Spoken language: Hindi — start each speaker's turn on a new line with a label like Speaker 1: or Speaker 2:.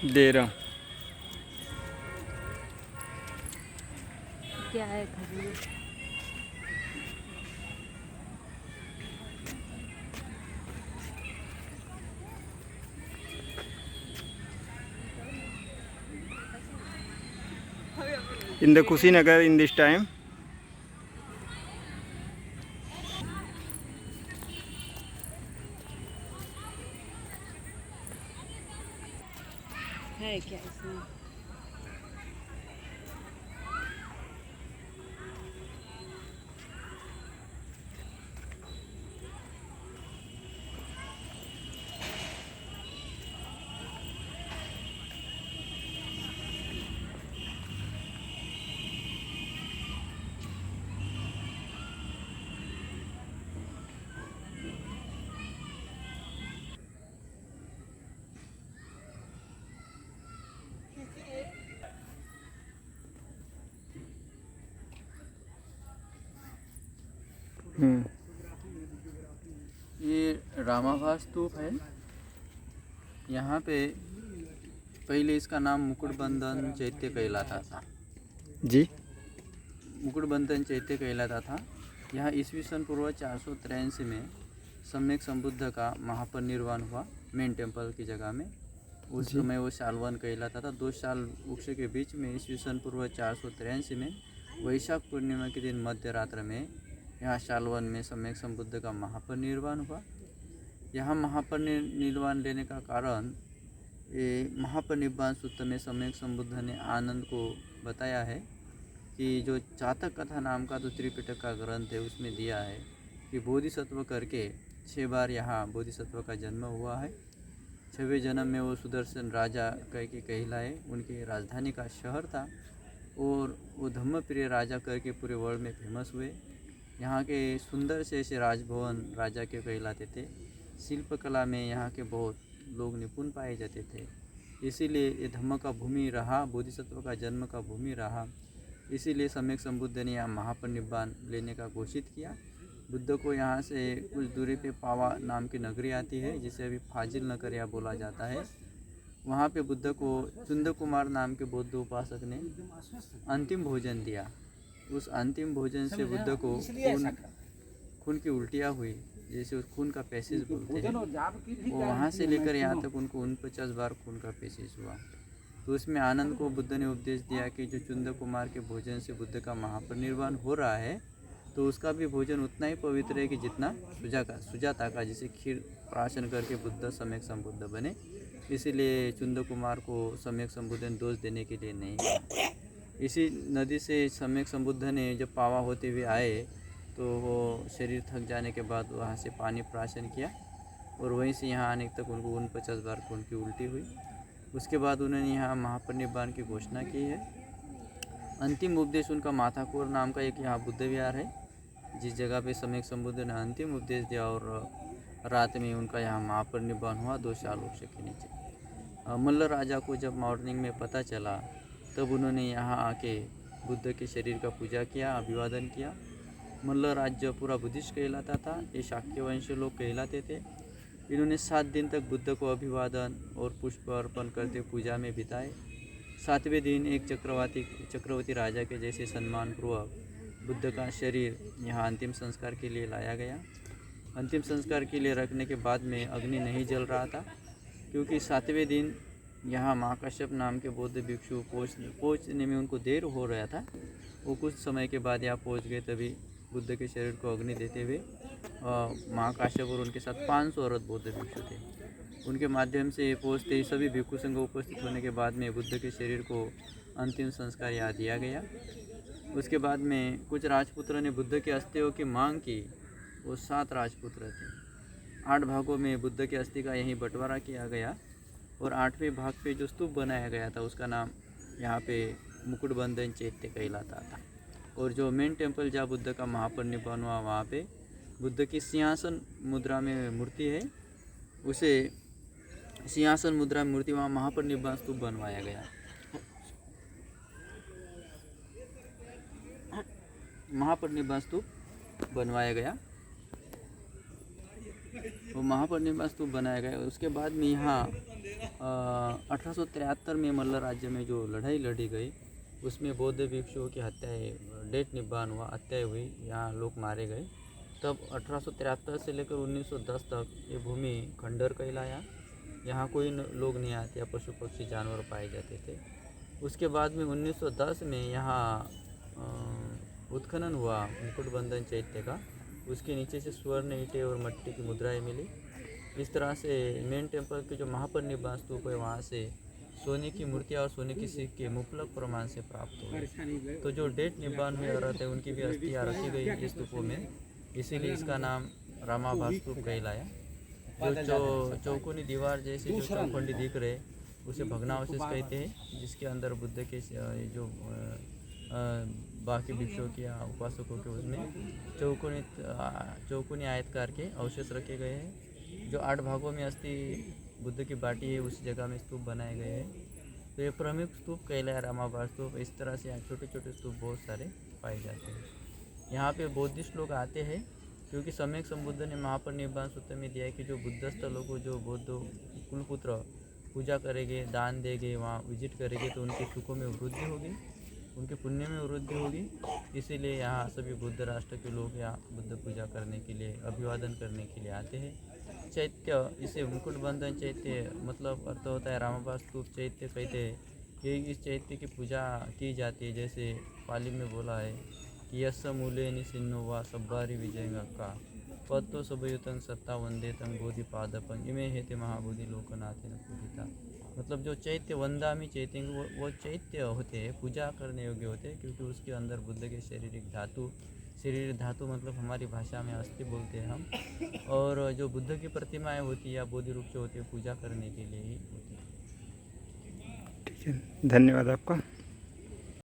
Speaker 1: दे रहा हूँ।
Speaker 2: क्या है खजूर?
Speaker 1: In the Kushinagar in this time,
Speaker 2: है क्या इसमें?
Speaker 3: ये रामाभास स्तूप है। यहाँ पे पहले इसका नाम मुकुटबंधन चैत्य कहलाता था।
Speaker 1: जी,
Speaker 3: मुकुटबंधन चैत्य कहलाता था। यहाँ ईस्वी सन पूर्व 483 में सम्यक संबुद्ध का महापरिनिर्वाण हुआ मेन टेम्पल की जगह में। उस समय वो शालवन कहलाता था। 2 साल वृक्ष के बीच में ईस्वी सन पूर्व 483 में वैशाख पूर्णिमा के दिन मध्य रात्र में यहाँ शालवन में सम्यक संबुद्ध का महापरिनिर्वाण हुआ। यहाँ महापरिनिर्वाण लेने का कारण ये महापरिनिर्वाण सूत्र में सम्यक संबुद्ध ने आनंद को बताया है कि जो चातक कथा नाम का जो त्रिपिटक का ग्रंथ है उसमें दिया है कि बोधिसत्व करके 6 बार यहाँ बोधिसत्व का जन्म हुआ है। 6वें जन्म में वो सुदर्शन राजा कह के कहलाए। उनकी राजधानी का शहर था और वो धम्मप्रिय राजा करके पूरे वर्ल्ड में फेमस हुए। यहाँ के सुंदर से ऐसे राजभवन राजा के कहलाते थे। शिल्पकला में यहाँ के बहुत लोग निपुण पाए जाते थे। इसीलिए ये धम्म का भूमि रहा, बोधिसत्व का जन्म का भूमि रहा। इसीलिए सम्यक संबुद्ध ने यहाँ महापरिनिर्वाण लेने का घोषित किया। बुद्ध को यहाँ से कुछ दूरी पे पावा नाम की नगरी आती है जिसे अभी फाजिल नगरिया बोला जाता है। वहाँ पे बुद्ध को चुंद कुमार नाम के बौद्ध उपासक ने अंतिम भोजन दिया। उस अंतिम भोजन से बुद्ध को खून की उल्टियाँ हुई, जैसे उस खून का पैसेज बोलते हैं। वो वहाँ से लेकर यहाँ तक उनको 49 बार खून का पैसेज हुआ। तो उसमें आनंद को बुद्ध ने उपदेश दिया कि जो चुंद कुमार के भोजन से बुद्ध का महापरिनिर्वाण हो रहा है तो उसका भी भोजन उतना ही पवित्र है कि जितना सुजाता का, जिसे खीर प्राशन करके बुद्ध सम्यक संबुद्ध बने। इसीलिए चुंद कुमार को सम्यक संबुद्ध ने दोष देने के लिए नहीं कहा। इसी नदी से सम्यक संबुद्ध ने जब पावा होते हुए आए तो वो शरीर थक जाने के बाद वहाँ से पानी प्राशन किया और वहीं से यहाँ आने तक उनको 49 बार खून की उल्टी हुई। उसके बाद उन्होंने यहाँ महापरिनिर्वाण की घोषणा की है। अंतिम उपदेश उनका माथाकोर नाम का एक यहाँ बुद्ध विहार है जिस जगह पे सम्यक संबुद्ध ने अंतिम उपदेश दिया और रात में उनका यहाँ महापरिनिर्वाण हुआ 2 साल वृक्ष के नीचे। मल्ल राजा को जब मॉर्निंग में पता चला तब उन्होंने यहाँ आके बुद्ध के शरीर का पूजा किया, अभिवादन किया। मल्ल राज्य पूरा बुद्धिस्ट कहलाता था। ये शाक्य वंश लोग कहलाते थे। इन्होंने 7 दिन तक बुद्ध को अभिवादन और पुष्प अर्पण करते पूजा में बिताए। 7वें दिन एक चक्रवर्ती राजा के जैसे सम्मानपूर्वक बुद्ध का शरीर यहाँ अंतिम संस्कार के लिए लाया गया। अंतिम संस्कार के लिए रखने के बाद में अग्नि नहीं जल रहा था क्योंकि 7वें दिन यहाँ महाकाश्यप नाम के बौद्ध भिक्षु पहुँचने में उनको देर हो रहा था। वो कुछ समय के बाद यहाँ पहुँच गए। तभी बुद्ध के शरीर को अग्नि देते हुए महाकाश्यप और उनके साथ 500 औरत बौद्ध भिक्षु थे। उनके माध्यम से पहुँचते ही सभी भिक्षु संघ उपस्थित होने के बाद में बुद्ध के शरीर को अंतिम संस्कार यहाँ दिया गया। उसके बाद में कुछ राजपुत्रों ने बुद्ध के अस्थियों की मांग की। वो 7 राजपुत्र थे। 8 भागों में बुद्ध के अस्थि का यहीं बंटवारा किया गया और 8वें भाग पे जो स्तूप बनाया गया था उसका नाम यहाँ पे मुकुटबंधन चैत्य कहलाता था। और जो मेन टेम्पल जहाँ बुद्ध का महापरिनिर्वाण हुआ वहाँ पे बुद्ध की सिंहासन मुद्रा में मूर्ति है, उसे सिंहासन मुद्रा मूर्ति वहाँ महापरिनिर्वाण स्तूप बनवाया गया। महापरिनिर्वाण स्तूप बनवाया गया। वो महापरिनिर्वाण स्तूप बनाया गया। उसके बाद में यहाँ 1873 में मल्ल राज्य में जो लड़ाई लड़ी गई उसमें बौद्ध भिक्षुओं की हत्याएं, डेट निब्बान हुआ, हत्याएं हुई, यहाँ लोग मारे गए। तब 1873 से लेकर 1910 तक ये भूमि खंडर कहलाया। यहाँ कोई लोग नहीं आते, पशु पक्षी जानवर पाए जाते थे। उसके बाद में 1910 में यहाँ उत्खनन हुआ मुकुटबंधन चैत्य का। उसके नीचे से स्वर्ण ईंटें और मिट्टी की मुद्राएं मिली। इस तरह से मेन टेम्पल के जो महापरिनिर्वाण स्तूप है वहाँ से सोने की मूर्तियाँ और सोने की सिक्के मुबलक प्रमाण से प्राप्त हुए। तो जो डेट निब्बान हुए औरत है उनकी भी अस्थियाँ रखी गई इस स्तूपों में, इसीलिए इसका नाम रामाभास स्तूप कहलाया। जो चौकोनी दीवार जैसे जो चौखंडी दिख रहे उसे भग्नावशेष कहते हैं, जिसके अंदर बुद्ध के जो बाकी भिक्षुओं के या उपासकों के उसमें चौकोनी आयतकार के अवशेष रखे गए हैं। जो 8 भागों में अस्थि बुद्ध की बाटी है उस जगह में स्तूप बनाए गए हैं। तो ये प्रमुख स्तूप कहलाया रामाभास स्तूप। इस तरह से यहाँ छोटे छोटे स्तूप बहुत सारे पाए जाते हैं। यहाँ पे बौद्धिस्ट लोग आते हैं क्योंकि सम्यक संबुद्ध ने महापरिनिर्वाण सूत्र में दिया है कि जो बुद्धस्थ लोगों जो बौद्ध कुलपुत्र पूजा करेंगे, दान देंगे, वहाँ विजिट करेंगे तो उनके सुखों में वृद्धि होगी, उनके पुण्य में वृद्धि होगी। इसीलिए यहाँ सभी बुद्ध राष्ट्र के लोग यहाँ बुद्ध पूजा करने के लिए, अभिवादन करने के लिए आते हैं। चैत्य, इसे मुकुटबंधन चैत्य मतलब अर्थ होता है रामाभास स्तूप चैत्य कहते हैं कि इस चैत्य की पूजा की जाती है। जैसे पाली में बोला है कि यस मूले निसिन्नो वा सब्बारी विजयंगा पत्तो सबयुतं सत्ता वंदे तंग बोधि पादपं इमे हेते महाबोधि लोकनाथेन पूजिता। मतलब जो चैत्य वंदामी चैत्य वो चैत्य होते हैं, पूजा करने योग्य होते हैं, क्योंकि उसके अंदर बुद्ध के शारीरिक धातु मतलब हमारी भाषा में अस्थि बोलते हैं हम। और जो बुद्ध की प्रतिमाएं होती है या बोधि वृक्ष होती है पूजा करने के लिए ही होती है।
Speaker 1: ठीक है, धन्यवाद आपका।